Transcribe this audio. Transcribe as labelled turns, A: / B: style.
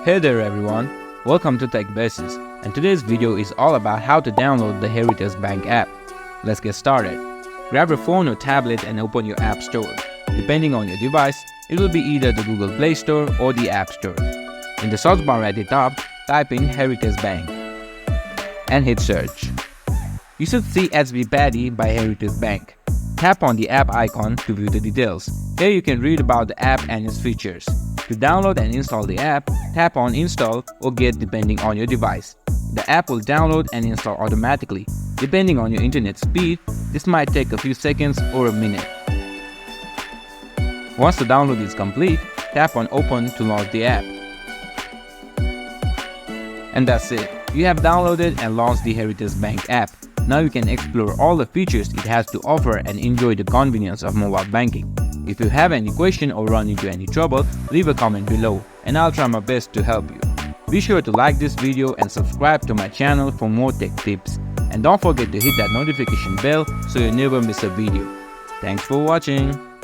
A: Hey there everyone, welcome to Tech Basics, and today's video is all about how to download the Heritage Bank app. Let's get started. Grab your phone or tablet and open your App Store. Depending on your device, it will be either the Google Play Store or the App Store. In the search bar at the top, type in Heritage Bank and hit search. You should see SB Paddy by Heritage Bank. Tap on the app icon to view the details. Here you can read about the app and its features. To download and install the app, tap on Install or Get depending on your device. The app will download and install automatically. Depending on your internet speed, this might take a few seconds or a minute. Once the download is complete, tap on Open to launch the app. And that's it. You have downloaded and launched the Heritage Bank app. Now you can explore all the features it has to offer and enjoy the convenience of mobile banking. If you have any question or run into any trouble, leave a comment below and I'll try my best to help you. Be sure to like this video and subscribe to my channel for more tech tips. And don't forget to hit that notification bell so you never miss a video. Thanks for watching.